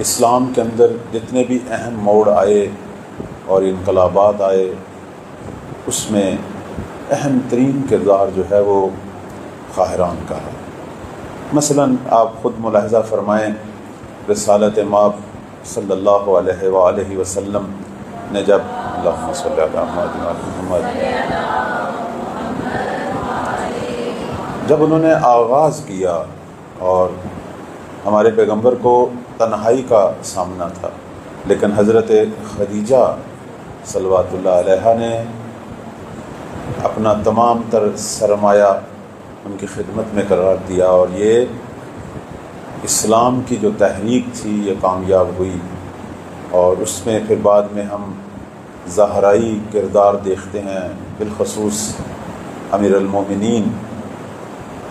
اسلام کے اندر جتنے بھی اہم موڑ آئے اور انقلابات آئے، اس میں اہم ترین کردار جو ہے وہ قاہران کا ہے۔ مثلاً آپ خود ملاحظہ فرمائیں، رسالت مآب صلی اللہ علیہ وآلہ وسلم نے جب اللہم صلی علی محمد جب انہوں نے آغاز کیا، اور ہمارے پیغمبر کو تنہائی کا سامنا تھا، لیکن حضرت خدیجہ صلوات اللہ علیہا نے اپنا تمام تر سرمایہ ان کی خدمت میں قرار دیا، اور یہ اسلام کی جو تحریک تھی یہ کامیاب ہوئی۔ اور اس میں پھر بعد میں ہم زہرائی کردار دیکھتے ہیں، بالخصوص امیر المومنین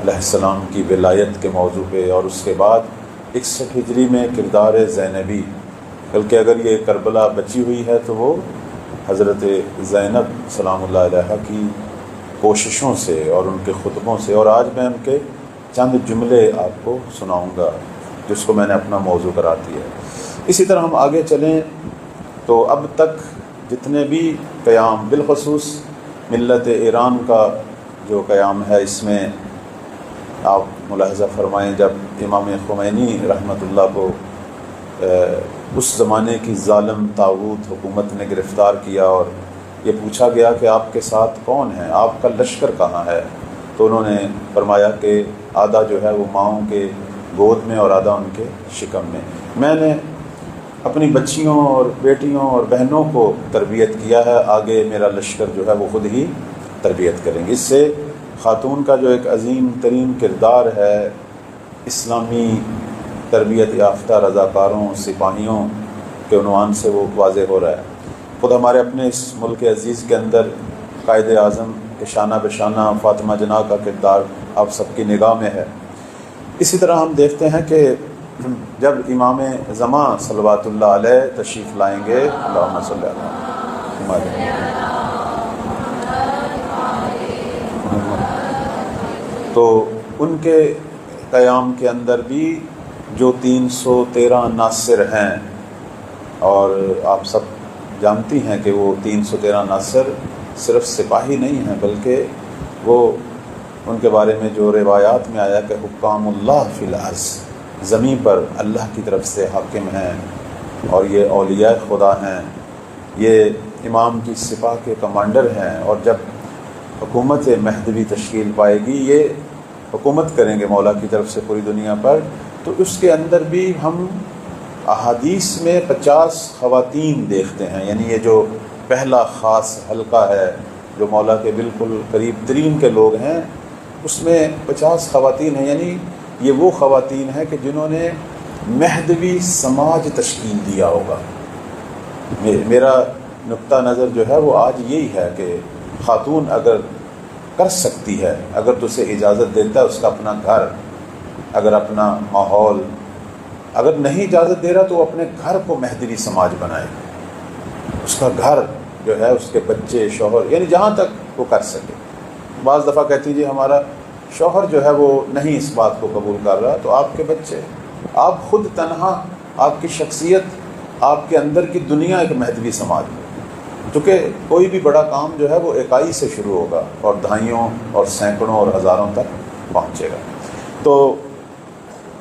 علیہ السلام کی ولایت کے موضوع پہ، اور اس کے بعد 61 ہجری میں کردار زینبی، بلکہ اگر یہ کربلا بچی ہوئی ہے تو وہ حضرت زینب سلام اللہ علیہا کی کوششوں سے اور ان کے خطبوں سے، اور آج میں ان کے چند جملے آپ کو سناؤں گا جس کو میں نے اپنا موضوع قرار دیا ہے۔ اسی طرح ہم آگے چلیں تو اب تک جتنے بھی قیام، بالخصوص ملت ایران کا جو قیام ہے، اس میں آپ ملاحظہ فرمائیں جب امام خمینی رحمۃ اللہ کو اس زمانے کی ظالم طاغوت حکومت نے گرفتار کیا اور یہ پوچھا گیا کہ آپ کے ساتھ کون ہیں، آپ کا لشکر کہاں ہے، تو انہوں نے فرمایا کہ آدھا جو ہے وہ ماؤں کے گود میں اور آدھا ان کے شکم میں۔ میں نے اپنی بچیوں اور بیٹیوں اور بہنوں کو تربیت کیا ہے، آگے میرا لشکر جو ہے وہ خود ہی تربیت کریں گے۔ اس سے خاتون کا جو ایک عظیم ترین کردار ہے اسلامی تربیت یافتہ رضاکاروں سپاہیوں کے عنوان سے وہ واضح ہو رہا ہے۔ خود ہمارے اپنے اس ملک عزیز کے اندر قائد اعظم کے شانہ بشانہ فاطمہ جناح کا کردار آپ سب کی نگاہ میں ہے۔ اسی طرح ہم دیکھتے ہیں کہ جب امام زمان صلوات اللہ علیہ تشریف لائیں گے، اللہم صلی اللہ علیہ، تو ان کے قیام کے اندر بھی جو 313 ناصر ہیں، اور آپ سب جانتی ہیں کہ وہ 313 ناصر صرف سپاہی نہیں ہیں، بلکہ وہ ان کے بارے میں جو روایات میں آیا کہ حکام اللہ فی الارض، زمین پر اللہ کی طرف سے حاکم ہیں، اور یہ اولیاء خدا ہیں، یہ امام کی سپاہ کے کمانڈر ہیں، اور جب حکومت مہدوی تشکیل پائے گی یہ حکومت کریں گے مولا کی طرف سے پوری دنیا پر، تو اس کے اندر بھی ہم احادیث میں 50 خواتین دیکھتے ہیں، یعنی یہ جو پہلا خاص حلقہ ہے جو مولا کے بالکل قریب ترین کے لوگ ہیں، اس میں 50 خواتین ہیں، یعنی یہ وہ خواتین ہیں کہ جنہوں نے مہدوی سماج تشکیل دیا ہوگا۔ میرا نقطہ نظر جو ہے وہ آج یہی ہے کہ خاتون اگر کر سکتی ہے، اگر تو اسے اجازت دیتا ہے اس کا اپنا گھر، اگر اپنا ماحول، اگر نہیں اجازت دے رہا تو وہ اپنے گھر کو مہدوی سماج بنائے، اس کا گھر جو ہے، اس کے بچے، شوہر، یعنی جہاں تک وہ کر سکے۔ بعض دفعہ کہتی جی ہمارا شوہر جو ہے وہ نہیں اس بات کو قبول کر رہا، تو آپ کے بچے، آپ خود تنہا، آپ کی شخصیت، آپ کے اندر کی دنیا ایک مہدوی سماج ہے، کیونکہ کوئی بھی بڑا کام جو ہے وہ اکائی سے شروع ہوگا اور دہائیوں اور سینکڑوں اور ہزاروں تک پہنچے گا۔ تو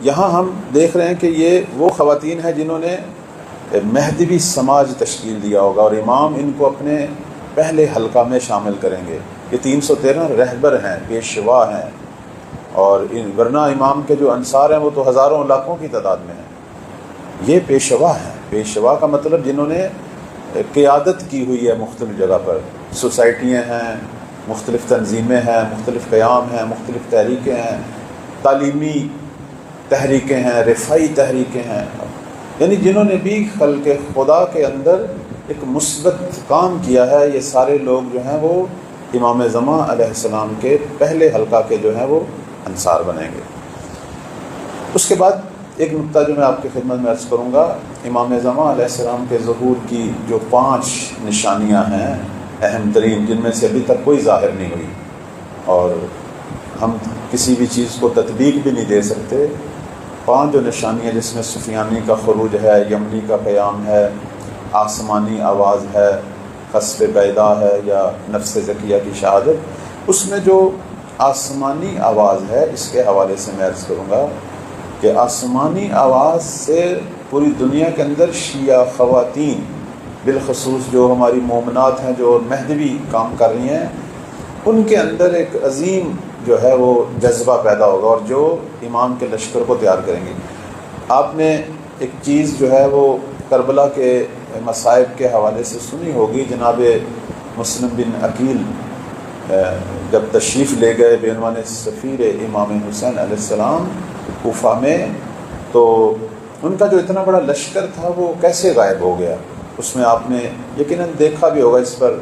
یہاں ہم دیکھ رہے ہیں کہ یہ وہ خواتین ہیں جنہوں نے مہدوی سماج تشکیل دیا ہوگا، اور امام ان کو اپنے پہلے حلقہ میں شامل کریں گے۔ یہ 313 رہبر ہیں، پیشوا ہیں، اور ورنہ امام کے جو انصار ہیں وہ تو ہزاروں لاکھوں کی تعداد میں ہیں، یہ پیشوا ہیں۔ پیشوا کا مطلب جنہوں نے قیادت کی ہوئی ہے مختلف جگہ پر، سوسائٹیاں ہیں، مختلف تنظیمیں ہیں، مختلف قیام ہیں، مختلف تحریکیں ہیں، تعلیمی تحریکیں ہیں، رفاعی تحریکیں ہیں، یعنی جنہوں نے بھی خلق خدا کے اندر ایک مثبت کام کیا ہے، یہ سارے لوگ جو ہیں وہ امام زمان علیہ السلام کے پہلے حلقہ کے جو ہیں وہ انصار بنیں گے۔ اس کے بعد ایک نقطہ جو میں آپ کی خدمت میں عرض کروں گا، امام زمان علیہ السلام کے ظہور کی جو 5 نشانیاں ہیں اہم ترین، جن میں سے ابھی تک کوئی ظاہر نہیں ہوئی، اور ہم کسی بھی چیز کو تطبیق بھی نہیں دے سکتے 5 جو نشانیاں جس میں سفیانی کا خروج ہے، یمنی کا قیام ہے، آسمانی آواز ہے، خسف بیدا ہے یا نفس زکیہ کی شہادت، اس میں جو آسمانی آواز ہے اس کے حوالے سے میں عرض کروں گا کہ آسمانی آواز سے پوری دنیا کے اندر شیعہ خواتین بالخصوص جو ہماری مومنات ہیں جو مہدوی کام کر رہی ہیں، ان کے اندر ایک عظیم جو ہے وہ جذبہ پیدا ہوگا اور جو امام کے لشکر کو تیار کریں گے۔ آپ نے ایک چیز جو ہے وہ کربلا کے مصائب کے حوالے سے سنی ہوگی، جناب مسلم بن عقیل جب تشریف لے گئے بے عنوان سفیر امام حسین علیہ السلام کوفہ میں، تو ان کا جو اتنا بڑا لشکر تھا وہ کیسے غائب ہو گیا۔ اس میں آپ نے یقیناً دیکھا بھی ہوگا، اس پر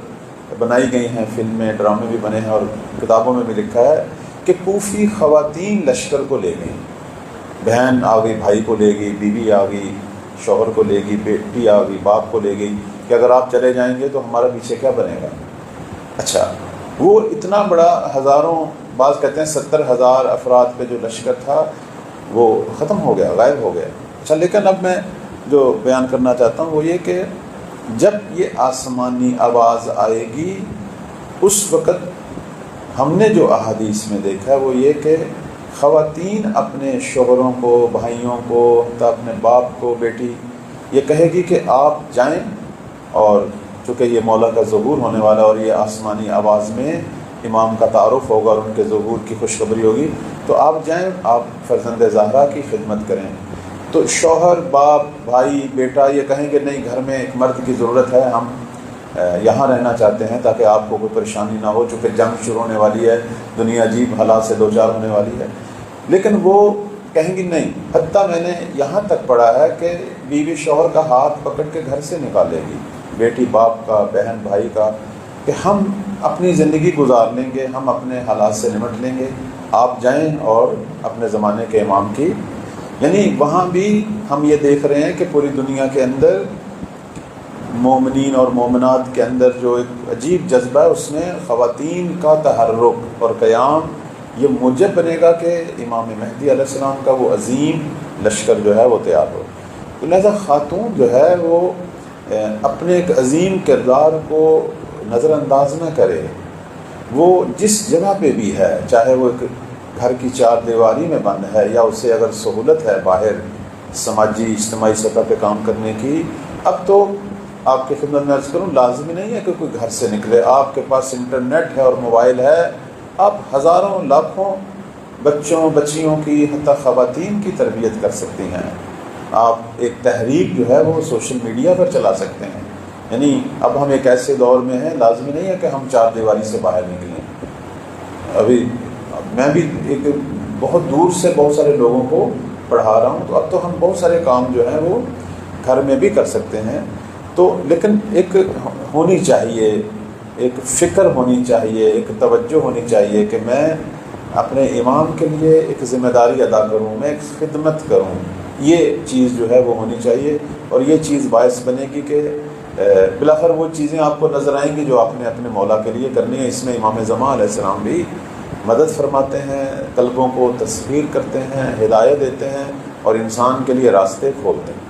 بنائی گئی ہیں فلمیں، ڈرامے بھی بنے ہیں اور کتابوں میں بھی لکھا ہے کہ کوفی خواتین لشکر کو لے گئیں، بہن آ گئی بھائی کو لے گئی، بیوی آ گئی شوہر کو لے گئی، بیٹی آ گئی باپ کو لے گئی کہ اگر آپ چلے جائیں گے تو ہمارا پیچھے کیا بنے گا۔ اچھا، وہ اتنا بڑا ہزاروں، بعض کہتے ہیں 70,000 افراد پہ جو لشکر تھا وہ ختم ہو گیا، غائب ہو گیا۔ اچھا، لیکن اب میں جو بیان کرنا چاہتا ہوں وہ یہ کہ جب یہ آسمانی آواز آئے گی اس وقت ہم نے جو احادیث میں دیکھا ہے وہ یہ کہ خواتین اپنے شوہروں کو، بھائیوں کو، حتیٰ اپنے باپ کو، بیٹی یہ کہے گی کہ آپ جائیں، اور چونکہ یہ مولا کا ظہور ہونے والا اور یہ آسمانی آواز میں امام کا تعارف ہوگا اور ان کے ظہور کی خوشخبری ہوگی، تو آپ جائیں، آپ فرزند زہرا کی خدمت کریں۔ تو شوہر، باپ، بھائی، بیٹا یہ کہیں کہ نہیں، گھر میں ایک مرد کی ضرورت ہے، ہم یہاں رہنا چاہتے ہیں تاکہ آپ کو کوئی پریشانی نہ ہو، چونکہ جنگ شروع ہونے والی ہے، دنیا عجیب حالات سے دوچار ہونے والی ہے۔ لیکن وہ کہیں گی نہیں، حتیٰ میں نے یہاں تک پڑھا ہے کہ بیوی شوہر کا ہاتھ پکڑ کے گھر سے نکالے گی، بیٹی باپ کا، بہن بھائی کا، کہ ہم اپنی زندگی گزار لیں گے، ہم اپنے حالات سے نمٹ لیں گے، آپ جائیں اور اپنے زمانے کے امام کی، یعنی وہاں بھی ہم یہ دیکھ رہے ہیں کہ پوری دنیا کے اندر مومنین اور مومنات کے اندر جو ایک عجیب جذبہ ہے، اس میں خواتین کا تحرک اور قیام یہ موجب بنے گا کہ امام مہدی علیہ السلام کا وہ عظیم لشکر جو ہے وہ تیار ہو۔ تو لہذا خاتون جو ہے وہ اپنے ایک عظیم کردار کو نظر انداز نہ کرے، وہ جس جگہ پہ بھی ہے، چاہے وہ ایک گھر کی 4 دیواری میں بند ہے یا اسے اگر سہولت ہے باہر سماجی اجتماعی سطح پہ کام کرنے کی، اب تو آپ کی خدمت میں عرض کروں لازمی نہیں ہے کہ کوئی گھر سے نکلے، آپ کے پاس انٹرنیٹ ہے اور موبائل ہے، آپ ہزاروں لاکھوں بچوں بچیوں کی حتیٰ خواتین کی تربیت کر سکتی ہیں، آپ ایک تحریک جو ہے وہ سوشل میڈیا پر چلا سکتے ہیں۔ یعنی اب ہم ایک ایسے دور میں ہیں، لازمی نہیں ہے کہ ہم 4 دیواری سے باہر نکلیں۔ ابھی میں بھی ایک بہت دور سے بہت سارے لوگوں کو پڑھا رہا ہوں، تو اب تو ہم بہت سارے کام جو ہیں وہ گھر میں بھی کر سکتے ہیں۔ تو لیکن ایک ہونی چاہیے، ایک فکر ہونی چاہیے، ایک توجہ ہونی چاہیے کہ میں اپنے امام کے لیے ایک ذمہ داری ادا کروں، میں ایک خدمت کروں، یہ چیز جو ہے وہ ہونی چاہیے، اور یہ چیز باعث بنے گی کہ بلاخر وہ چیزیں آپ کو نظر آئیں گی جو آپ نے اپنے مولا کے لیے کرنی ہے۔ اس میں امام زمان علیہ السلام بھی مدد فرماتے ہیں، قلبوں کو تسخیر کرتے ہیں، ہدایت دیتے ہیں اور انسان کے لیے راستے کھولتے ہیں۔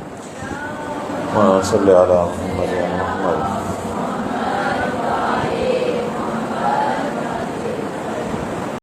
صلی اللہ علیہ وسلم۔